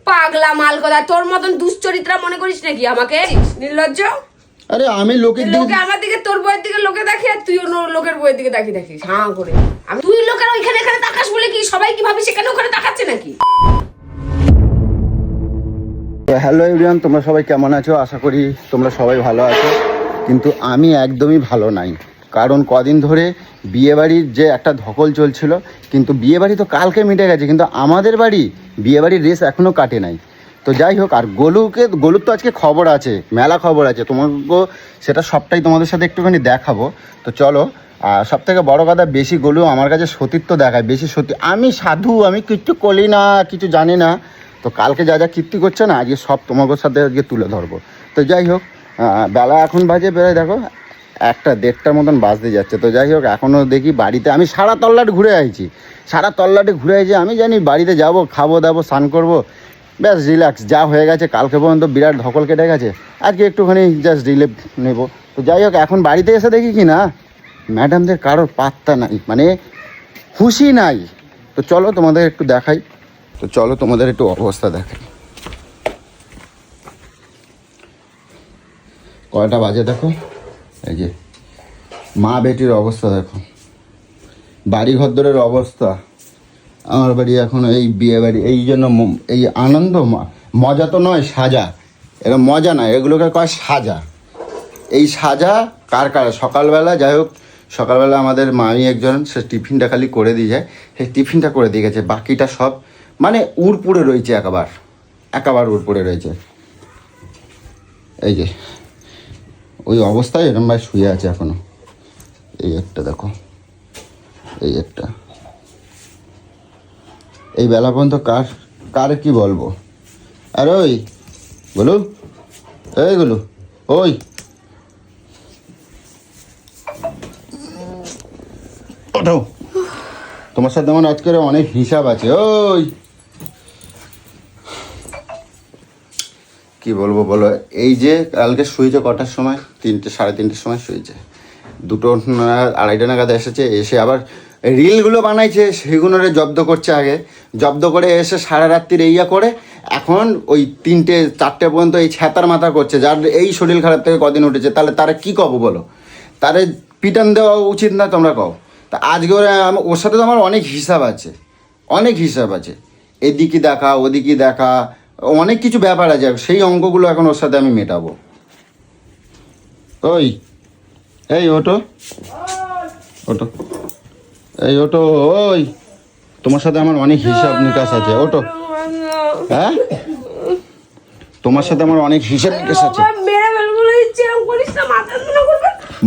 পাগলা মাল কথা, তোর মতন দুশ্চরিত্রা মনে করিস নাকি আমাকে? নির্লজ্জ। আরে আমি লোকে আমার দিকে, তোর বইয়ের দিকে লোকে দেখে, আর তুই অন্য লোকের বইয়ের দিকে তাকিয়ে দেখিস হাঁ করে। আমি তুই লোকের ওইখানে এখানে তাকাস বলে কি সবাই কি ভাবি সেখানে ওখানে তাকাচ্ছে নাকি? হ্যালো এভরিওয়ান, তোমরা সবাই কেমন আছো? আশা করি তোমরা সবাই ভালো আছো, কিন্তু আমি একদমই ভালো নাই। কারণ কদিন ধরে বিয়েবাড়ির যে একটা ধকল চলছিল, কিন্তু বিয়েবাড়ি তো কালকে মিটে গেছে, কিন্তু আমাদের বাড়ি বিয়েবাড়ির রেস এখনও কাটে নাই। তো যাই হোক, আর গলুর তো আজকে খবর আছে, মেলা খবর আছে, তোমাকে সেটা সবটাই তোমাদের সাথে একটুখানি দেখাবো। তো চলো। আর সব থেকে বড়ো কথা, বেশি গলু আমার কাছে সতীত্ব দেখায়, বেশি সত্যি। আমি সাধু, আমি কিচ্ছু করি না, কিছু জানি না। তো কালকে যা যা কীর্তি করছে না, আজকে সব তোমাদের সাথে আজকে তুলে ধরবো। তো যাই হোক, বেলা এখন বাজে প্রায় দেখো 1-1:30 মতন বাজতে যাচ্ছে। তো যাই হোক, এখনও দেখি বাড়িতে আমি সারা তল্লাট ঘুরে আইছি, আমি জানি বাড়িতে যাব, খাবো দাবো, স্নান করবো, ব্যাস রিল্যাক্স। যা হয়ে গেছে কালকে পর্যন্ত বিরাট ধকল কেটে গেছে, আজকে একটুখানি জাস্ট রিলিফ নেব। তো যাই হোক, এখন বাড়িতে এসে দেখি কি না, ম্যাডামদের কারোর পাত্তা নাই, মানে খুশি নাই। তো চলো তোমাদের একটু দেখাই, তোমাদের একটু অবস্থা দেখাই। কয়টা বাজে দেখো, এই যে মা বেটির অবস্থা দেখো, বাড়ি ঘরদরের অবস্থা। আমার বাড়ি এখন এই বিয়ে বাড়ি, এই জন্য এই আনন্দ মজা তো নয়, সাজা। এরা মজা নয়, এগুলোকে কয় সাজা। এই সাজা কার সকালবেলা, যাই হোক সকালবেলা আমাদের মামি একজন, সে টিফিনটা খালি করে দিয়ে যায়, সেই টিফিনটা করে দিয়ে গেছে, বাকিটা সব মানে উড়পুড়ে রয়েছে, একেবারে উড়পুড়ে রয়েছে। এই যে ওই অবস্থায় এরম ভাই শুয়ে আছে এখনো। এই একটা দেখো, এই একটা, এই বেলা পর্যন্ত কার কি বলবো। আর ওই বলু, এইগুলো ওই ওঠো, তোমার সাথে আমার আজকের অনেক হিসাব আছে। ওই কি বলবো বলো, এই যে কালকে শুয়েছে কটার সময়, 3-3:30 সময় শুয়েছে, 2-2:30 নাগাদ এসেছে, এসে আবার রিলগুলো বানাইছে, সেগুলোরে জব্দ করছে। আগে জব্দ করে এসে সারা রাত্রির ইয়া করে, এখন ওই 3-4 পর্যন্ত এই ছ্যাতার মাথা করছে, যার এই শরীর খারাপ থেকে কদিন উঠেছে, তাহলে তারা কি কব বলো? তারে পিটান দেওয়া উচিত না, তোমরা কও? তা আজকে ওর সাথে তো আমার অনেক হিসাব আছে, এদিকে দেখা ওদিকে দেখা, অনেক কিছু ব্যাপার আছে, সেই অঙ্কগুলো এখন ওর সাথে আমি মেটাবো। এই ওটো, এই ওটো, ওই তোমার সাথে আমার অনেক হিসাব নিকাশ আছে, ওটো। হ্যাঁ, তোমার সাথে আমার অনেক হিসাব নিকাশ আছে।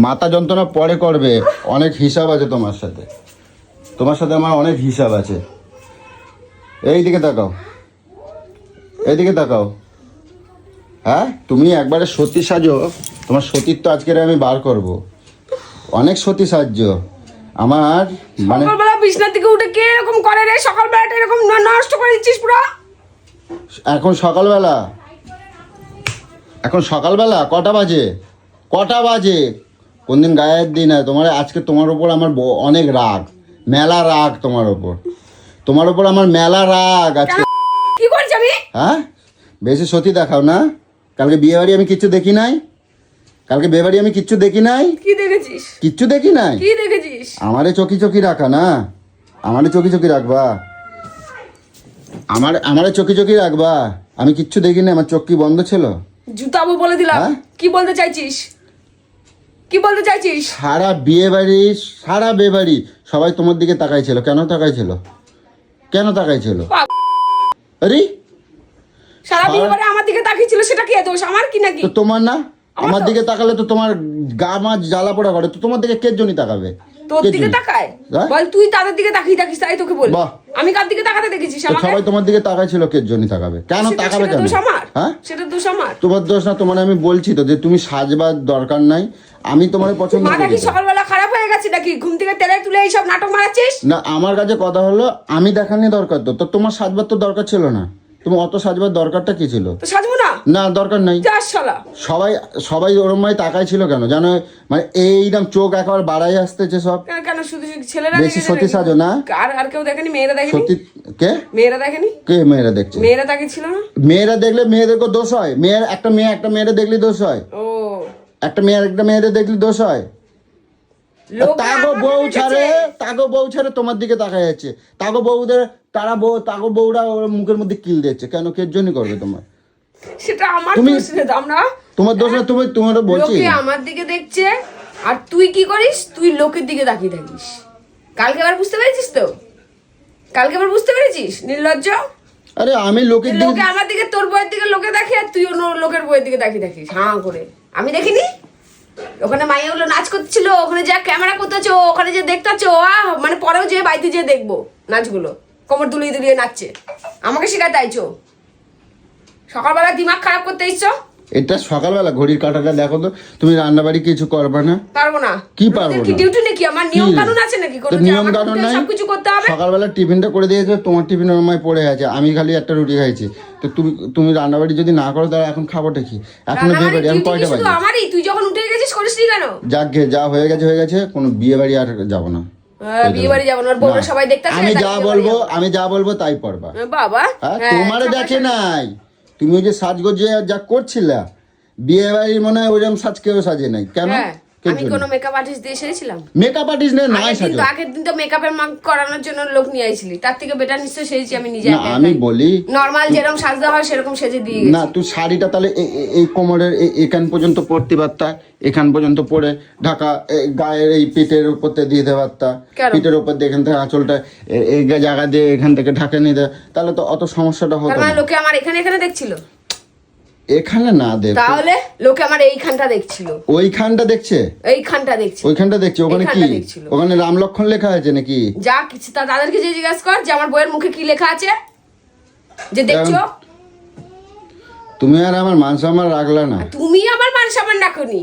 মাথা যন্ত্রণা পরে করবে, অনেক হিসাব আছে তোমার সাথে আমার অনেক হিসাব আছে। এইদিকে তাকাও। হ্যাঁ, তুমি একবারে সতী সাজো, তোমার সতীত্ব আজকের আমি বার করব। অনেক সতী সাহায্য আমার, মানে সকালবেলা বিছানা থেকে উঠে কে এরকম করে রে? সকালবেলাটা এরকম নষ্ট করে দিচ্ছিস পুরো। এখন সকালবেলা কটা বাজে? কোনদিন গায়ের দিন না তোমার। আজকে তোমার ওপর আমার অনেক রাগ, মেলা রাগ তোমার ওপর আমার মেলা রাগ আজকে। কি করছি আমি? হ্যাঁ, বেশি সতী দেখাও না। কালকে বিয়ে বাড়ি আমি কিচ্ছু দেখি নাই, কি দেখেছিস? কিচ্ছু দেখি নাই। কি দেখেছিস? আমারে চকি রাখা না, আমারে চকি রাখবা, আমারে চকি রাখবা। আমি কিচ্ছু দেখিনি, আমার চোখ কি বন্ধ ছিল? জুতাবো বলে দিলাম। কি বলতে চাইছিস? সারা বিয়ে বাড়ি সবাই তোমার দিকে তাকাইছিল। কেন তাকাইছিল? আরে সারা বিয়ে বাড়ি আমার দিকে তাকিয়েছিল, সেটা কি দোষ আমার কি নাকি? তো তোমার না, আমার দিকে তাকালে তো তোমার গা মা জ্বালা পোড়া করে। তো তোমার দিকে কে জনই তাকাবে? তোর দিকে তাকায়? বল, তুই তাদের দিকে তাকিয়ে থাকিস, তাই তোকে বল। আমি কার দিকে তাকাতে দেখেছিস আমাকে? সবাই তোমার দিকে তাকাইছিল, কে জনই তাকাবে? কেন তাকাবে? কেন? হ্যাঁ, সেটা দোষ আমার? তোমার দোষ না। তোমার আমি বলছি তো যে তুমি সাজবার দরকার নাই, আমি তোমার পছন্দ করি। মাথা কি সকালবেলা খারাপ হয়ে গেছে নাকি? ঘুম থেকে তেলে তুলে এইসব নাটক মারাচ্ছিস? না, আমার কাছে কথা হলো, আমি দেখানি দরকার তো তোমার সাজবার তো দরকার ছিল না। তুমি অত সাজবার দরকারটা কি ছিল? তো সাজবো না? না, দরকার নাই। যাস শালা। সবাই সবাই ওরময় তাকাই ছিল কেন জানো? মানে এইরকম চোখ একবার বাড়াই আসতেছে সব। কেন কেন শুধু শুধু ছেলেরা বেশি দেখেছে সত্যি নাকি? সাজো না? আর কেউ দেখেনি? মেয়েরা দেখেনি? সত্যি কে? মেয়েরা দেখেনি? কে মেয়েরা দেখছে? মেয়েরা তাকে ছিল না? মেয়েরা দেখলে মেয়েদেরকে দোষ হয়? একটা মেয়েদের দেখলে দোষ হয়? ও একটা মেয়েদের দেখলে দোষ হয়? লোকে তাগো আমাকে বউ ছেড়ে তোমার দিকে তাকায় যাচ্ছে। তাগো বউরা ওর মুখের মধ্যে কিল দিচ্ছে কেন? কের জন্য করবে তোমার? সেটা আমার দোষ রে দামনা। তোমার দোষ না, তোমার বলছি। লোকে আমার দিকে দেখছে আর তুই কি করিস? তুই লোকের দিকে তাকিয়ে থাকিস। কালকে আবার বুঝতে পেরেছিস তো? নির্লজ্জ। আরে আমি লোকের লোকে দিকে আমার দিকে, তোর বইয়ের দিকে লোকে দেখে আর তুই অন্য লোকের বইয়ের দিকে তাকিয়ে থাকিস হাঁ করে। আমি দেখিনি? ওখানে মাইয়াগুলো নাচ করছিল, ওখানে যা ক্যামেরা করতেছো, ওখানে যে দেখতেছো, মানে পরেও যে বাড়িতে যেয়ে দেখবো নাচগুলো, কোমর দুলিয়ে দুলিয়ে নাচছে। আমাকে শেখাতে আইছো? সকালবেলা দিমাগ খারাপ করতে ইচ্ছো? এটা সকালবেলা ঘড়ির কাঁটাটা দেখো তো। তুমি রান্না বাড়ি কিছু করবে না? পারবো না। কি পারবো না? কি ডিউটি নাকি? আমার নিয়ম কানুন আছে নাকি? তো নিয়ম কানুন নাই? সবকিছু করতে হবে। সকালবেলা টিফিনটা করে দিয়েছো, তোমার টিফিন ওরমায় পড়ে আছে, আমি খালি একটা রুটি খাইছি। তো তুমি রান্না বাড়ি যদি না করো তাহলে এখন খাবোটা কি? এখনো বিয়ে বাড়ি, এখন কয়টা বাজে? আমারই, তুই যখন উঠে গেছিস করিসনি কেন? যাক গে, যা হয়ে গেছে। কোনো বিয়ে বাড়ি আর যাবো না। বিয়ে বাড়ি যাবো না? বউরা সবাই দেখতে আসে। আমি যা বলবো তাই করবা। বাবা তোমারে দেখে নাই। তুমি ওই যে সাজগোজে যা করছিলা, বিয়ে বাড়ি মনে হয় ওইরকম সাজ কেউ সাজে নাই। কেন? আমি কোনো মেকআপ আর্টিস্ট দিয়ে সেরেছিলাম? মেকআপ আর্টিস্ট নাই সাজো। আগের দিন তো মেকআপের মার্ক করানোর জন্য লোক নিয়ে আইছিলি, তার থেকে বেটার নিশ্চয় সেরেছি আমি নিজে। না আমি বলি নরমাল যেরকম সাজতে হয় সেরকম সেজে দিয়ে না, তুই শাড়িটা তাহলে এই কোমরের এখান পর্যন্ত পরতে পারতা, এখান পর্যন্ত পরে ঢাকা, গায়ের এই পিঠের উপর দিয়ে দিতে পারতা, পিঠের উপর দিয়ে এখান থেকে আঁচলটা এই জায়গা দিয়ে এখান থেকে ঢাকা নিতে, তাহলে তো অত সমস্যাটা হতো না। লোকে আমার এখানে দেখছিল? এখানে না দেখ, তাহলে লোকে আমার এইখানটা দেখছিল। ওইখানটা দেখছে? ওইখানটা দেখছে। ওখানে কি? ওখানে রাম লক্ষণ লেখা আছে নাকি? যা কিছু তাদেরকে যে জিজ্ঞাসা কর যে আমার বইয়ের মুখে কি লেখা আছে যে দেখছো। তুমি আর আমার মান সম্মান রাখলা না। তুমি আমার মান সম্মান রাখোনি।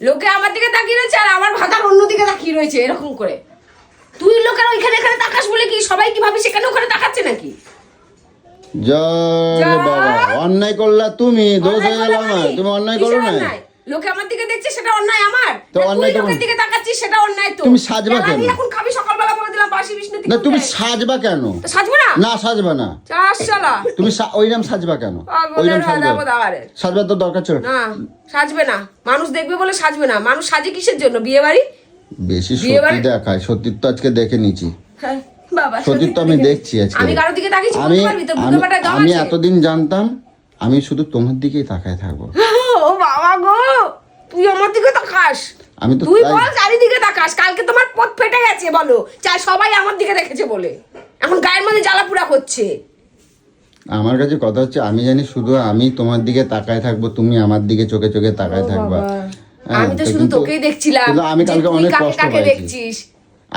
লোকে আমার দিকে তাকিয়ে রয়েছে আর আমার ভাতার অন্য দিকে তাকিয়ে রয়েছে এরকম করে। তুই লোকের ওইখানে তাকাস বলে কি সবাই কি ভাবি সেখানে ওখানে তাকাচ্ছে নাকি? জয় বাবা, অন্যায় করলা তুমি, দোষ হয়ে গেল আমার। তুমি অন্যায় করো না। লোকে আমার দিকে দেখছে সেটা অন্যায় আমার। তো অন্যায় তুই লোকের দিকে তাকাচ্ছিস সেটা অন্যায় তো। তুমি সাজবা কেন? আমি এখন খাবি সকালবেলা বলে দিলাম বাসি বিষ্ণু। না তুমি সাজবা কেন? সাজবো না? না সাজবা না। শালা তুমি ওইরকম সাজবা কেন? ওইরকম সাজবার তো দরকার ছিল না। সাজবে না, মানুষ দেখবে বলে সাজবে না। মানুষ সাজে কিসের জন্য? বিয়ে বাড়ি। বেশি সত্যি দেখায়। সত্যি তো আজকে দেখে নিয়েছি। বাবা সত্যি তো আমি দেখছি আজকে। আমি কারোর দিকে তাকিয়েছি বলতে পারবি তো? বুকে পাটা দম আছে? আমি এতদিন জানতাম আমি শুধু তোমার দিকেই তাকায় থাকবো। ও বাবা গো, তুই আমার দিকে তাকাস? আমি তো তুই বল চারিদিকে তাকাস। কালকে তোমার পথ ফেটে গেছে বলো, চাই সবাই আমার দিকে দেখেছে বলে এখন গায়ের মধ্যে জ্বালা পুরা হচ্ছে। আমার কাছে কথা হচ্ছে, আমি জানি শুধু আমি তোমার দিকে তাকায় থাকবো, তুমি আমার দিকে চোখে চোখে তাকায় থাকবা। আমি তো শুধু তোকেই দেখছিলাম। আমি কালকে অনেক কষ্ট পাইছি।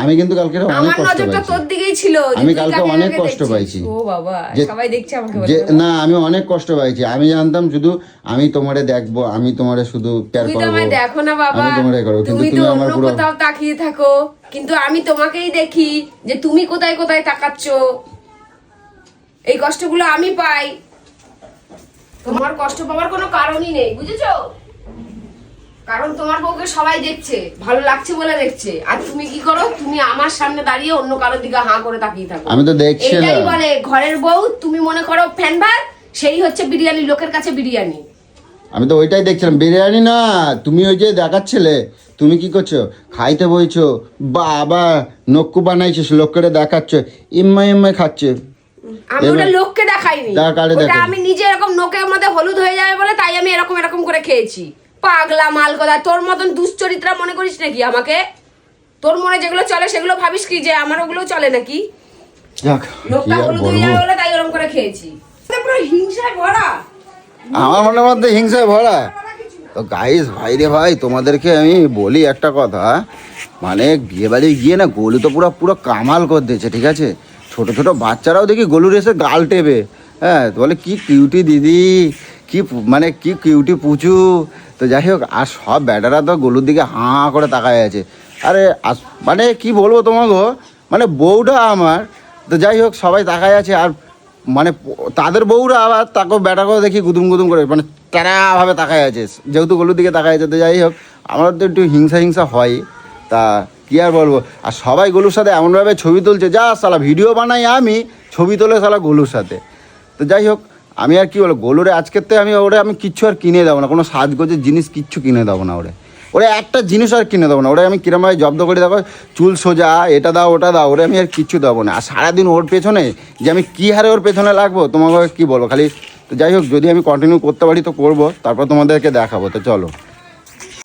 আমি কিন্তু কালকে অনেক কষ্ট পাইছি। তোর দিকেই ছিল। আমি কালকে অনেক কষ্ট পাইছি। ও বাবা, সবাই দেখছে আমাকে। না আমি অনেক কষ্ট পাইছি। আমি জানতাম শুধু আমি তোমারে দেখবো, আমি তোমারে শুধু প্যার করব। তুমি তো আমায় দেখো না বাবা, আমি তোমারে করব, কিন্তু তুমি তো অন্য কোথাও তাকিয়ে থাকো। কিন্তু আমি তোমাকেই দেখি যে তুমি কোথায় কোথায় তাকাচ্ছো। এই কষ্টগুলো আমি পাই, তোমার কষ্ট পাওয়ার কোনো কারণই নেই, বুঝেছো? কারণ তোমার বউকে সবাই দেখছে, ভালো লাগছে বলে দেখছে। আর তুমি কি করো? তুমি আমার সামনে দাঁড়িয়ে অন্য কারোর দিকে হাঁ করে তাকিয়ে থাকো। আমি তো দেখছি না। এটাই বলে ঘরের বউ। তুমি মনে করো ফ্যান ভাত, সেই হচ্ছে বিরিয়ানি, লোকের কাছে বিরিয়ানি। আমি তো ওইটাই দেখছিলাম। বিরিয়ানি না, তুমি ওই যে দেখাচ্ছিলে, তুমি কি করছো? খাইতে বইছো, বাবা নক্কু বানাইছিস, লোককে দেখাচ্ছ, ইম্মাই খাচ্ছে। আমি ওটা লোককে দেখাইনি, ওটা আমি নিজে এরকম নোকের মধ্যে হলুদ হয়ে যাবে বলে তাই আমি এরকম করে খেয়েছি। পাগলা মাল কথা। তোর মতন দুশ্চরিত্রা মনে করিস নাকি আমাকে? তোর মনে যেগুলো চলে সেগুলো ভাবিস কি যে আমার ওগুলো চলে নাকি? লোকটা হলুদ হয়ে যাবে বলে তাই ওরকম করে খেয়েছি। পুরো হিংসায় ভরা, আমার মনের মধ্যে হিংসায় ভরা। তো গাইস, ভাই রে ভাই, তোমাদেরকে আমি বলি একটা কথা, মানে বিয়ে বাড়ি গিয়ে না গোলু তো পুরো কামাল করে দিয়েছে, ঠিক আছে? ছোট ছোট বাচ্চারাও দেখি গোলুর এসে গাল টেবে। হ্যাঁ, বলে কি কিউটি দিদি, কি মানে কি কিউটি পুচু। তো যাই হোক, আর সব ব্যাটারা তো গোলুর দিকে হাঁ করে তাকায় আছে। আরে মানে কি বলবো তোমাকে, মানে বউটা আমার, তো যাই হোক সবাই তাকায় আছে। আর মানে তাদের বউরা আবার তাকে বেটাকেও দেখি গুদুম গুদুম করে মানে টারাভাবে তাকায় আছে, যেহেতু গলুর দিকে তাকায় আছে। তো যাই হোক, আমার তো একটু হিংসা হয়, তা কী আর বলবো। আর সবাই গলুর সাথে এমনভাবে ছবি তুলছে, যা সালা ভিডিও বানাই আমি, ছবি তোলে সালা গলুর সাথে। তো যাই হোক, আমি আর কি বলবো, গলুরে আজকের থেকে আমি কিচ্ছু আর কিনে দেবো না, কোনো সাজগোজের জিনিস কিচ্ছু কিনে দেবো না ওরে একটা জিনিস আর কিনে দেবো না। আমি কিরমভাবে জব্দ করে দেখো, চুল সোজা, এটা দাও ওটা দাও, আমি আর কিচ্ছু দেবো না। আর সারাদিন ওর পেছনে যে আমি কী হারে ওর পেছনে লাগবো তোমাকে কী বলবো খালি। তো যাই হোক, যদি আমি কন্টিনিউ করতে পারি তো করবো, তারপর তোমাদেরকে দেখাবো। তো চলো।